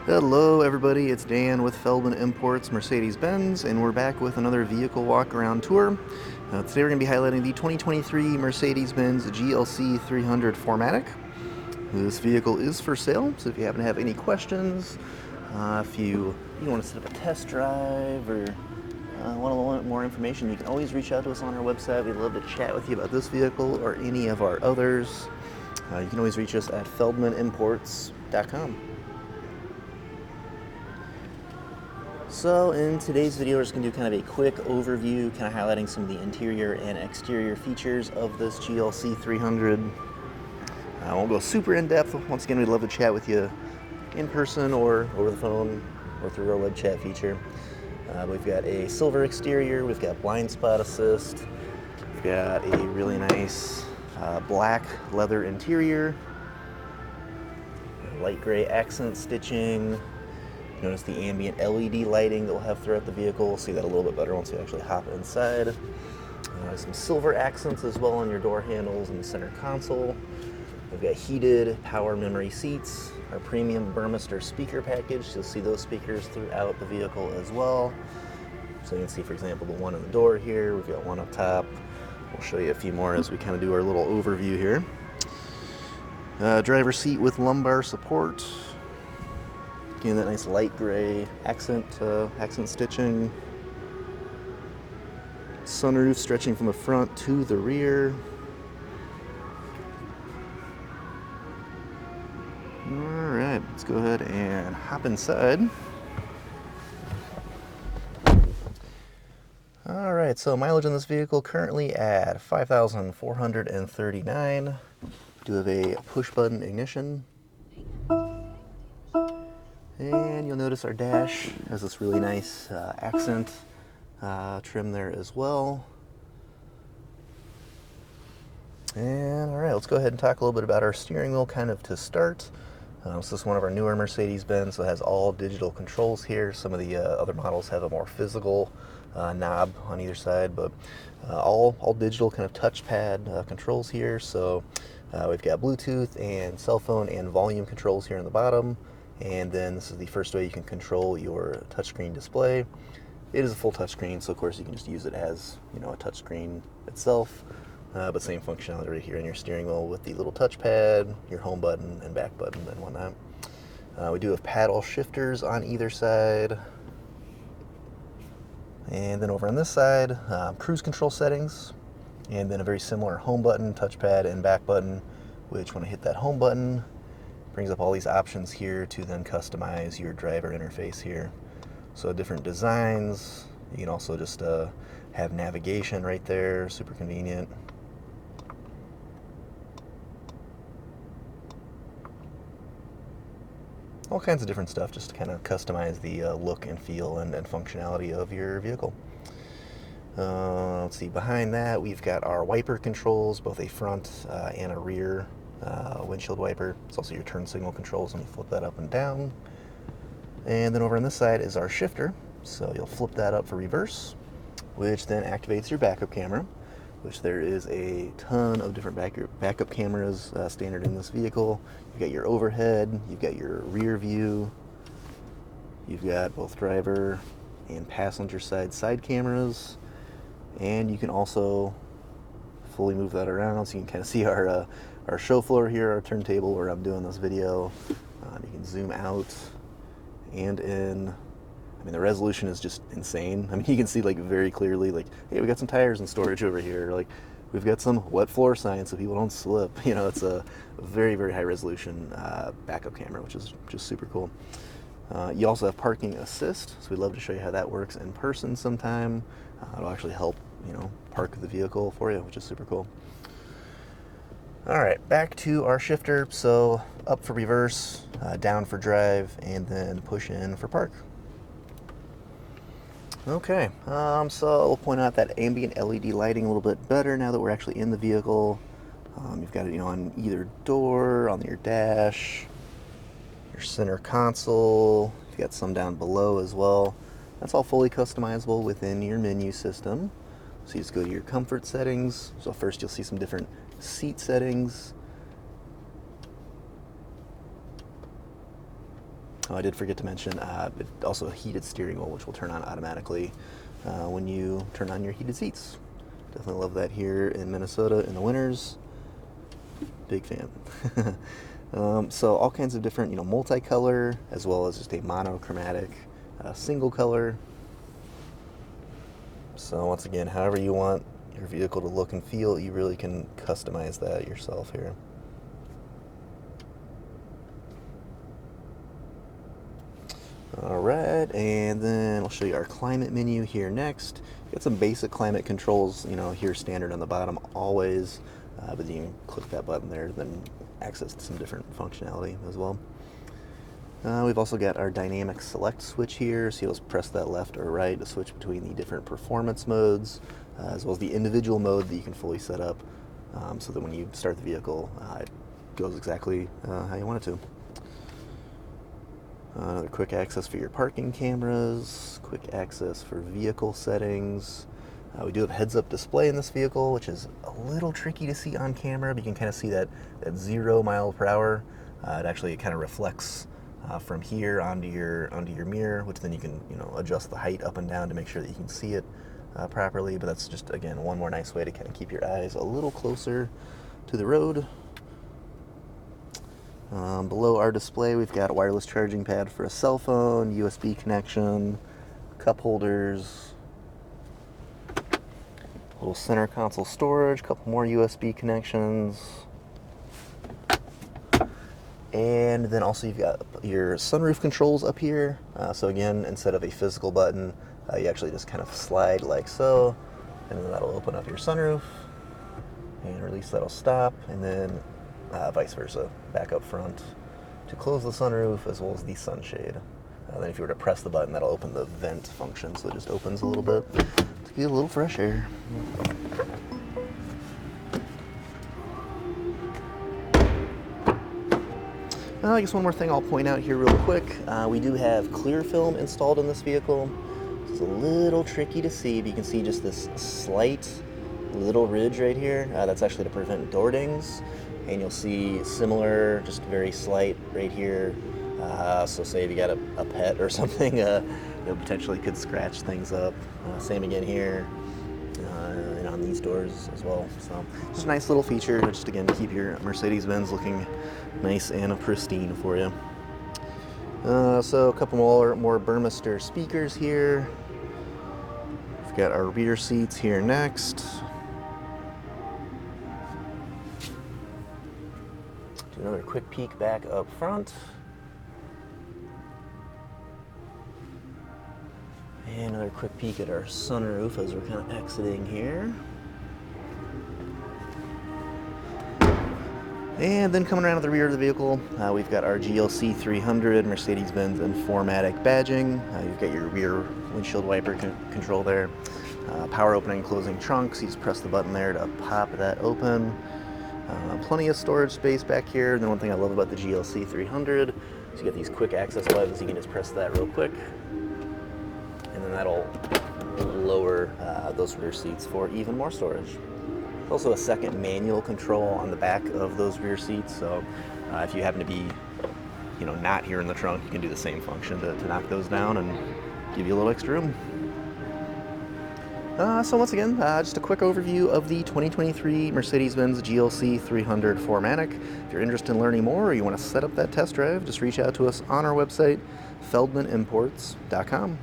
Hello everybody, it's Dan with Feldmann Imports Mercedes-Benz, and we're back with another vehicle walk-around tour. Today we're going to be highlighting the 2023 Mercedes-Benz GLC 300 4MATIC. This vehicle is for sale, so if you happen to have any questions, if you want to set up a test drive or want more information, you can always reach out to us on our website. We'd love to chat with you about this vehicle or any of our others. You can always reach us at feldmanimports.com. So in today's video, we're just going to do kind of a quick overview, kind of highlighting some of the interior and exterior features of this GLC 300. I won't go super in-depth. Once again, we'd love to chat with you in person or over the phone or through our web chat feature. We've got a silver exterior, we've got blind spot assist, we've got a really nice black leather interior, light gray accent stitching. Notice the ambient LED lighting that we'll have throughout the vehicle. We'll see that a little bit better once we actually hop inside. Some silver accents as well on your door handles and the center console. We've got heated power memory seats, our premium Burmester speaker package. You'll see those speakers throughout the vehicle as well. So you can see, for example, the one on the door here. We've got one up top. We'll show you a few more as we kind of do our little overview here. Driver's seat with lumbar support. Again, that nice light gray accent stitching. Sunroof stretching from the front to the rear. Alright, let's go ahead and hop inside. Alright, so mileage on this vehicle currently at 5,439. Do have a push button ignition. And you'll notice our dash has this really nice accent trim there as well. And all right, let's go ahead and talk a little bit about our steering wheel kind of to start. This is one of our newer Mercedes-Benz, so it has all digital controls here. Some of the other models have a more physical knob on either side, but all digital kind of touchpad controls here. So we've got Bluetooth and cell phone and volume controls here on the bottom. And then this is the first way you can control your touchscreen display. It is a full touchscreen, so of course you can just use it as, a touchscreen itself. But same functionality right here in your steering wheel with the little touchpad, your home button and back button and whatnot. We do have paddle shifters on either side. And then over on this side, cruise control settings. And then a very similar home button, touchpad and back button, which when I hit that home button, brings up all these options here to then customize your driver interface here. So different designs. You can also just have navigation right there, super convenient. All kinds of different stuff just to kind of customize the look and feel and functionality of your vehicle. Let's see, behind that we've got our wiper controls, both a front and a rear windshield wiper. It's also your turn signal controls when you flip that up and down. And then over on this side is our shifter. So you'll flip that up for reverse, which then activates your backup camera, which there is a ton of different backup cameras standard in this vehicle. You've got your overhead, you've got your rear view, you've got both driver and passenger side cameras, and you can also fully move that around so you can kind of see our show floor here, our turntable where I'm doing this video. You can zoom out and in. I mean, the resolution is just insane. I mean, you can see like very clearly, like, hey, we got some tires in storage over here. Like, we've got some wet floor signs so people don't slip. It's a very, very high resolution backup camera, which is just super cool. You also have parking assist, so we'd love to show you how that works in person sometime. It'll actually help, park the vehicle for you, which is super cool. All right, back to our shifter. So up for reverse, down for drive, and then push in for park. Okay, so we'll point out that ambient LED lighting a little bit better now that we're actually in the vehicle. You've got it, on either door, on your dash, your center console. You've got some down below as well. That's all fully customizable within your menu system. So you just go to your comfort settings. So first you'll see some different seat settings. Oh, I did forget to mention, it also a heated steering wheel, which will turn on automatically when you turn on your heated seats. Definitely love that here in Minnesota in the winters. Big fan. So all kinds of different, multicolor, as well as just a monochromatic single color. So once again, however you want your vehicle to look and feel, you really can customize that yourself here. Alright, and then I'll show you our climate menu here next. Got some basic climate controls, here standard on the bottom always, but you can click that button there, then access some different functionality as well. We've also got our dynamic select switch here, so you'll press that left or right to switch between the different performance modes, as well as the individual mode that you can fully set up, so that when you start the vehicle, it goes exactly how you want it to. Another quick access for your parking cameras, quick access for vehicle settings. We do have heads-up display in this vehicle, which is a little tricky to see on camera, but you can kind of see that 0 mile per hour. It actually kind of reflects from here onto your mirror, which then you can adjust the height up and down to make sure that you can see it properly. But that's just, again, one more nice way to kind of keep your eyes a little closer to the road. Below our display, we've got a wireless charging pad for a cell phone, USB connection, cup holders, little center console storage, couple more USB connections, and then also you've got your sunroof controls up here. So again, instead of a physical button, you actually just kind of slide like so, and then that'll open up your sunroof, and release that'll stop, and then vice versa, back up front to close the sunroof, as well as the sunshade. Then if you were to press the button, that'll open the vent function, so it just opens a little bit to get a little fresh air. I guess one more thing I'll point out here real quick. We do have clear film installed in this vehicle. It's a little tricky to see, but you can see just this slight little ridge right here. That's actually to prevent door dings. And you'll see similar, just very slight right here. So say if you got a pet or something, potentially could scratch things up. Same again here, and on these doors as well. So just a nice little feature, just again to keep your Mercedes-Benz looking nice and pristine for you. So a couple more Burmester speakers here. We've got our rear seats here next. Do another quick peek back up front. And another quick peek at our sunroof as we're kind of exiting here. And then coming around to the rear of the vehicle, we've got our GLC 300 Mercedes-Benz and 4MATIC badging. You've got your rear windshield wiper control there. Power opening and closing trunks. You just press the button there to pop that open. Plenty of storage space back here. And then one thing I love about the GLC 300 is you get these quick access buttons. You can just press that real quick, and then that'll lower those rear seats for even more storage. There's also a second manual control on the back of those rear seats, so if you happen to be not here in the trunk, you can do the same function to knock those down and give you a little extra room. So once again, just a quick overview of the 2023 Mercedes-Benz GLC 300 4MATIC. If you're interested in learning more or you want to set up that test drive, just reach out to us on our website, feldmanimports.com.